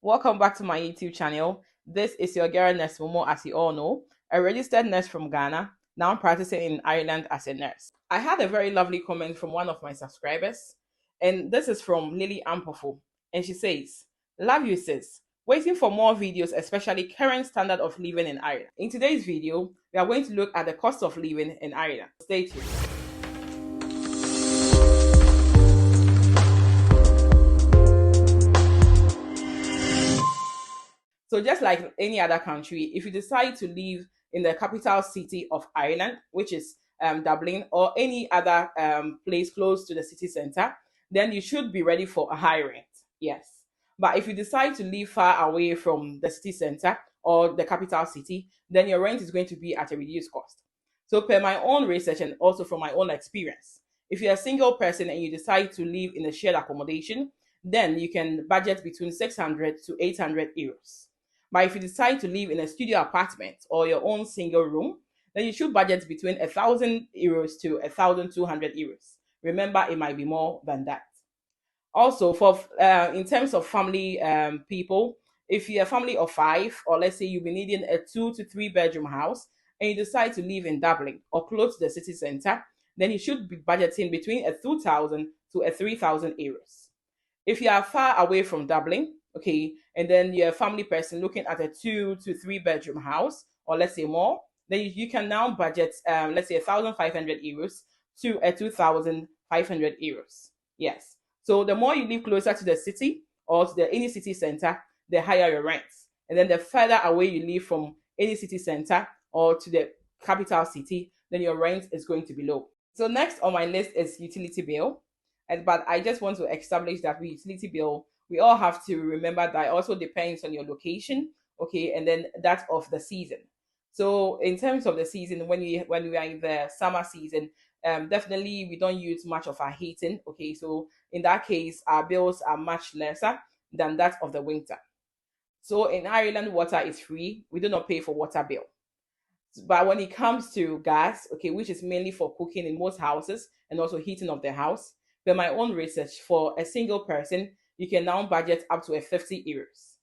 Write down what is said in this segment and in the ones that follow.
Welcome back to my YouTube channel. This is your girl nurse Momo, as you all know, a registered nurse from Ghana, now practicing in Ireland as a nurse. I had a very lovely comment from one of my subscribers, and this is from Lily Ampofo, and she says, "Love you, sis. Waiting for more videos, especially current standard of living in Ireland." In today's video, we are going to look at the cost of living in Ireland. Stay tuned. So just like any other country, if you decide to live in the capital city of Ireland, which is Dublin, or any other place close to the city center, then you should be ready for a high rent. Yes. But if you decide to live far away from the city center or the capital city, then your rent is going to be at a reduced cost. So per my own research and also from my own experience, if you're a single person and you decide to live in a shared accommodation, then you can budget between 600 to 800 euros. But if you decide to live in a studio apartment or your own single room, then you should budget between 1,000 euros to 1,200 euros. Remember, it might be more than that. Also, for in terms of family people, if you're a family of five, or let's say you'll be needing a 2 to 3 bedroom house, and you decide to live in Dublin or close to the city center, then you should be budgeting between a 2,000 to a 3,000 euros. If you are far away from Dublin, okay, and then you're a family person looking at a 2 to 3 bedroom house, or let's say more, then you can now budget, let's say 1,500 euros to a 2,500 euros. Yes. So the more you live closer to the city or to any city center, the higher your rents. And then the further away you live from any city center or to the capital city, then your rent is going to be low. So next on my list is utility bill. But I just want to establish that with utility bill, we all have to remember that it also depends on your location, okay, and then that of the season. So in terms of the season, when we are in the summer season, definitely we don't use much of our heating, okay. So in that case, our bills are much lesser than that of the winter. So in Ireland, water is free. We do not pay for water bill. But when it comes to gas, okay, which is mainly for cooking in most houses and also heating of the house, per my own research, for a single person, you can now budget up to a 50 euros.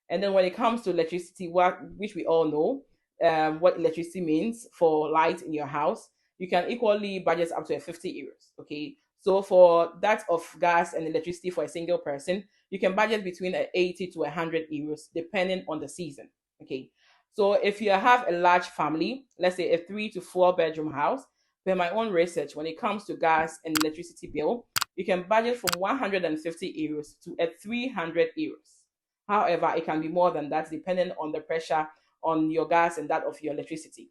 And then when it comes to electricity, which we all know, what electricity means for light in your house, you can equally budget up to a 50 euros. Okay. So for that of gas and electricity for a single person, you can budget between 80 to 100 euros depending on the season. Okay. So if you have a large family, let's say a 3 to 4 bedroom house, per my own research, when it comes to gas and electricity bill, you can budget from 150 euros to a 300 euros. However, it can be more than that depending on the pressure on your gas and that of your electricity.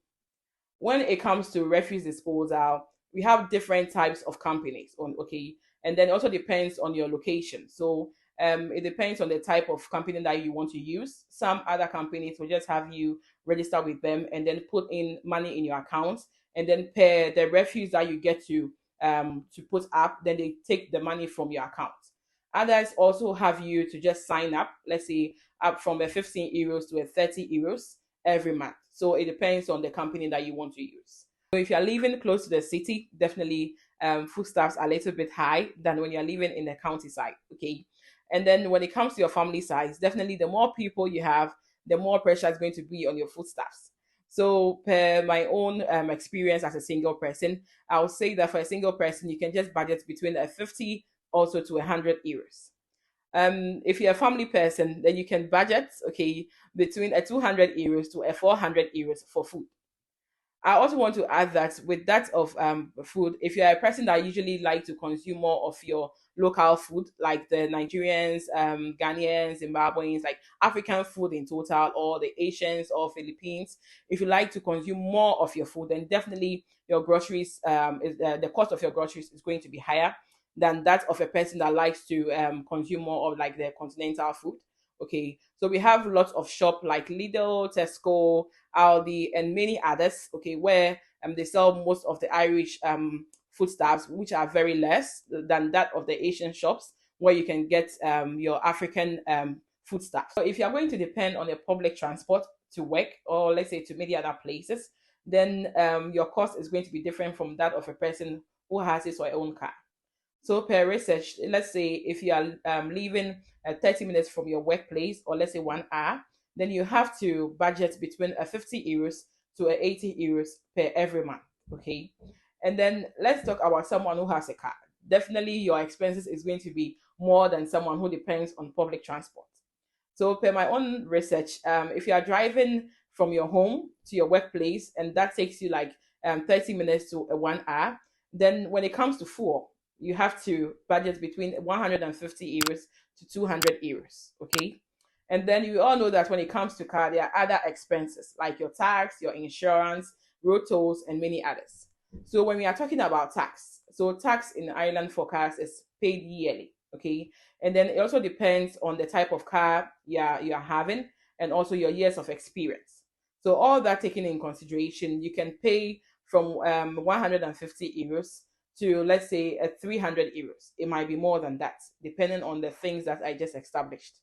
When it comes to refuse disposal, we have different types of companies, okay, and then it also depends on your location. So it depends on the type of company that you want to use. Some other companies will just have you register with them and then put in money in your account, and then pay the refuse that you get to put up, then they take the money from your account. Others also have you to just sign up, let's say up from a 15 euros to a 30 euros every month. So it depends on the company that you want to use. So if you're living close to the city, definitely foodstuffs are a little bit high than when you're living in the countryside. Okay. And then when it comes to your family size, definitely the more people you have, the more pressure is going to be on your foodstuffs. So per my own experience as a single person, I would say that for a single person, you can just budget between a 50 also to 100 euros. If you're a family person, then you can budget, okay, between a 200 euros to a 400 euros for food. I also want to add that with that of food, if you're a person that usually like to consume more of your local food, like the Nigerians, Ghanaians, Zimbabweans, like African food in total, or the Asians or Philippines, if you like to consume more of your food, then definitely your groceries, the cost of your groceries is going to be higher than that of a person that likes to consume more of like the continental food. Okay, so we have lots of shop like Lidl, Tesco, Aldi, and many others, okay, where they sell most of the Irish foodstuffs, which are very less than that of the Asian shops, where you can get your African foodstuffs. So if you're going to depend on a public transport to work, or let's say to many other places, then your cost is going to be different from that of a person who has his or her own car. So per research, let's say if you are leaving 30 minutes from your workplace, or let's say 1 hour, then you have to budget between 50 euros to 80 euros per every month. Okay. And then let's talk about someone who has a car. Definitely your expenses is going to be more than someone who depends on public transport. So, per my own research, if you are driving from your home to your workplace and that takes you like 30 minutes to 1 hour, then when it comes to fuel, you have to budget between 150 euros to 200 euros. Okay. And then you all know that when it comes to car, there are other expenses like your tax, your insurance, road tolls, and many others. So when we are talking about tax, so tax in Ireland for cars is paid yearly. Okay. And then it also depends on the type of car you're having, and also your years of experience. So all that taken in consideration, you can pay from 150 euros to, let's say, 300 euros. It might be more than that, depending on the things that I just established.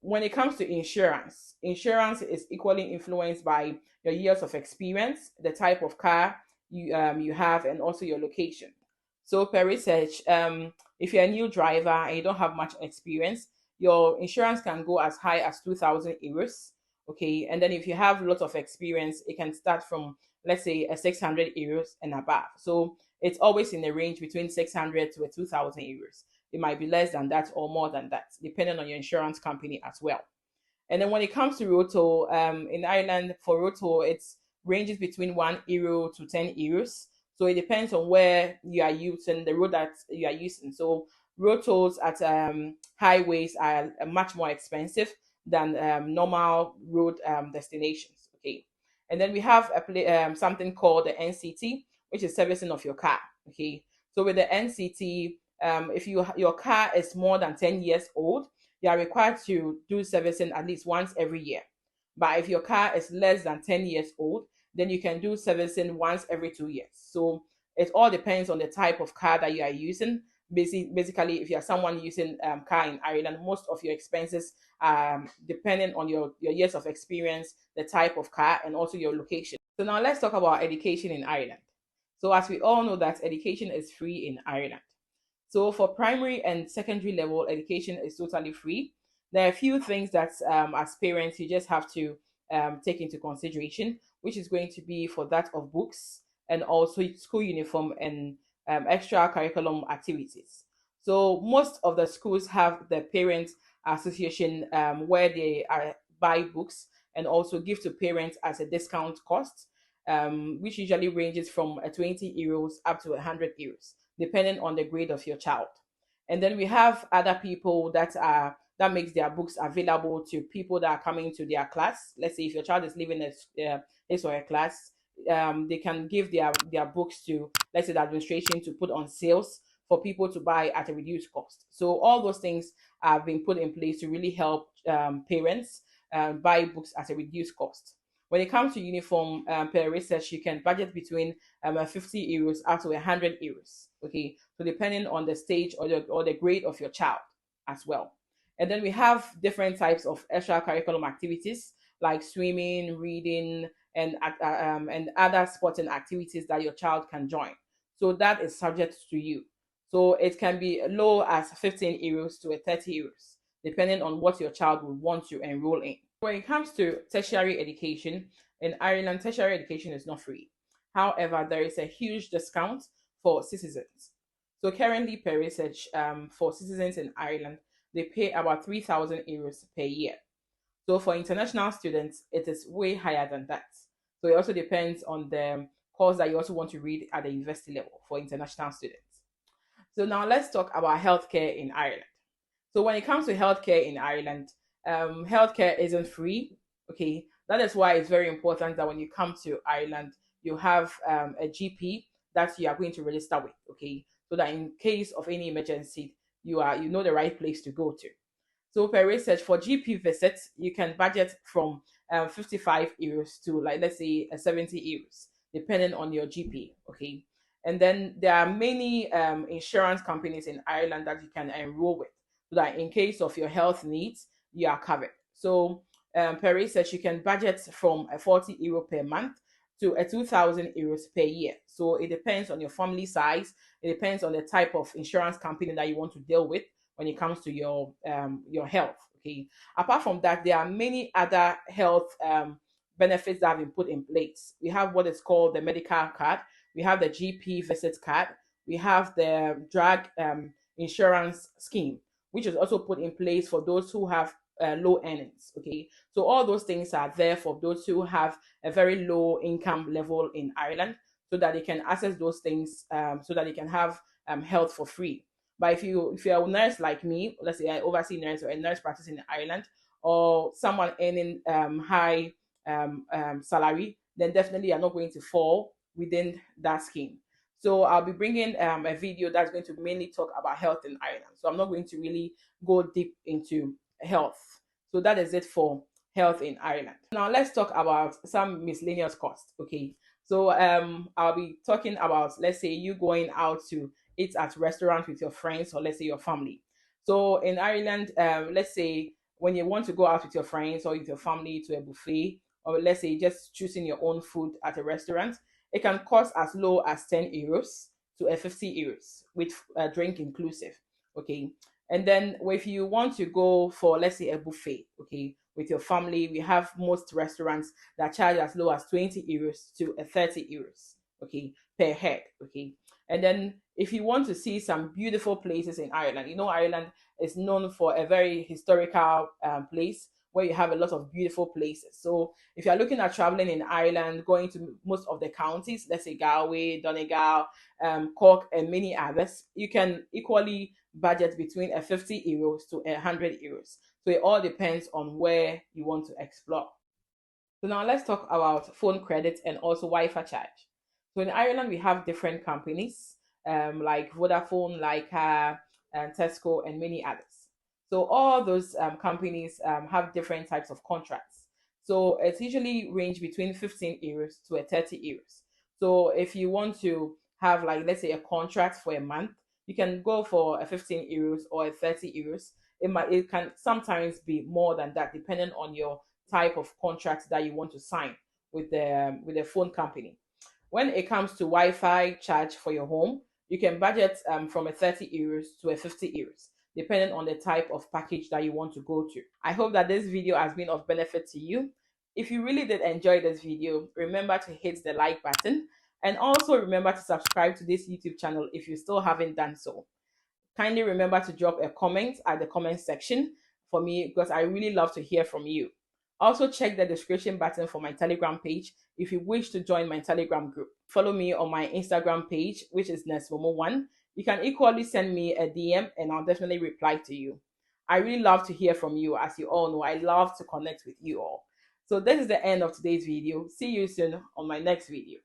When it comes to insurance, insurance is equally influenced by your years of experience, the type of car you have, and also your location. So per research, if you're a new driver and you don't have much experience, your insurance can go as high as 2,000 euros. Okay, and then if you have lots of experience, it can start from, let's say, a 600 euros and above. So it's always in the range between 600 to a 2,000 euros. It might be less than that or more than that, depending on your insurance company as well. And then when it comes to roto, in Ireland for roto, it ranges between €1 to 10 euros. So it depends on where you are using the road that you are using. So rotos at highways are much more expensive than normal road destinations. Okay, and then we have something called the NCT, which is servicing of your car. Okay, so with the NCT, if your car is more than 10 years old, you are required to do servicing at least once every year. But if your car is less than 10 years old, then you can do servicing once every 2 years. So it all depends on the type of car that you are using. Basically, if you are someone using car in Ireland, most of your expenses depending on your years of experience, the type of car, and also your location. So now let's talk about education in Ireland. So as we all know that education is free in Ireland. So for primary and secondary level, education is totally free. There are a few things that as parents you just have to take into consideration, which is going to be for that of books and also school uniform and extra curriculum activities. So most of the schools have the parent association where they buy books and also give to parents as a discount cost, which usually ranges from 20 euros up to 100 euros depending on the grade of your child. And then we have other people that makes their books available to people that are coming to their class. Let's say if your child is leaving his or her class, they can give their books to, let's say, the administration to put on sales for people to buy at a reduced cost. So all those things have been put in place to really help parents buy books at a reduced cost. When it comes to uniform per research, you can budget between 50 euros up to 100 euros. Okay, so depending on the stage or the grade of your child as well. And then we have different types of extracurriculum activities like swimming, reading, and other sporting activities that your child can join. So that is subject to you. So it can be low as 15 euros to a 30 euros, depending on what your child would want to enroll in. When it comes to tertiary education, in Ireland, tertiary education is not free. However, there is a huge discount for citizens. So currently, per research, for citizens in Ireland, they pay about 3,000 euros per year. So for international students, it is way higher than that. So it also depends on the course that you also want to read at the university level for international students. So now let's talk about healthcare in Ireland. So when it comes to healthcare in Ireland, healthcare isn't free. Okay, that is why it's very important that when you come to Ireland, you have a GP that you are going to register with. Okay, so that in case of any emergency, you know the right place to go to. So per research for GP visits, you can budget from 55 euros to, like, let's say 70 euros, depending on your GP. Okay, and then there are many insurance companies in Ireland that you can enroll with, so that in case of your health needs, you are covered. So per research, you can budget from 40 euro per month to a 2,000 euros per year. So it depends on your family size. It depends on the type of insurance company that you want to deal with when it comes to your health. Okay. Apart from that, there are many other health benefits that have been put in place. We have what is called the medical card. We have the GP visit card. We have the drug insurance scheme, which is also put in place for those who have low earnings. Okay, so all those things are there for those who have a very low income level in Ireland, so that they can access those things, so that they can have health for free. But if you're a nurse like me, let's say an overseas nurse or a nurse practicing in Ireland, or someone earning high salary, then definitely you're not going to fall within that scheme. So I'll be bringing a video that's going to mainly talk about health in Ireland. So I'm not going to really go deep into health. So that is it for health in Ireland. Now let's talk about some miscellaneous costs. Okay. So I'll be talking about, let's say, you going out to eat at restaurants with your friends, or let's say your family. So in Ireland, let's say when you want to go out with your friends or with your family to a buffet, or let's say just choosing your own food at a restaurant, it can cost as low as 10 euros to a 50 euros with a drink inclusive. Okay. And then if you want to go for, let's say, a buffet, okay, with your family, we have most restaurants that charge as low as 20 euros to a 30 euros, okay, per head. Okay. And then if you want to see some beautiful places in Ireland, Ireland is known for a very historical place where you have a lot of beautiful places. So if you're looking at traveling in Ireland, going to most of the counties, let's say Galway, Donegal, Cork, and many others, you can equally budget between a 50 euros to 100 euros. So it all depends on where you want to explore. So now let's talk about phone credit and also Wi-Fi charge. So in Ireland, we have different companies like Vodafone, like and Tesco, and many others. So all those companies have different types of contracts. So it's usually range between 15 euros to a 30 euros. So if you want to have, like, let's say, a contract for a month, you can go for a 15 euros or a 30 euros. It can sometimes be more than that, depending on your type of contract that you want to sign with the phone company. When it comes to Wi-Fi charge for your home, you can budget from a 30 euros to a 50 euros, depending on the type of package that you want to go to. I hope that this video has been of benefit to you. If you really did enjoy this video, remember to hit the like button, and also remember to subscribe to this YouTube channel if you still haven't done so. Kindly remember to drop a comment at the comment section for me, because I really love to hear from you. Also, check the description button for my Telegram page if you wish to join my Telegram group. Follow me on my Instagram page, which is NesMomo1. You can equally send me a DM and I'll definitely reply to you. I really love to hear from you. As you all know, I love to connect with you all. So this is the end of today's video. See you soon on my next video.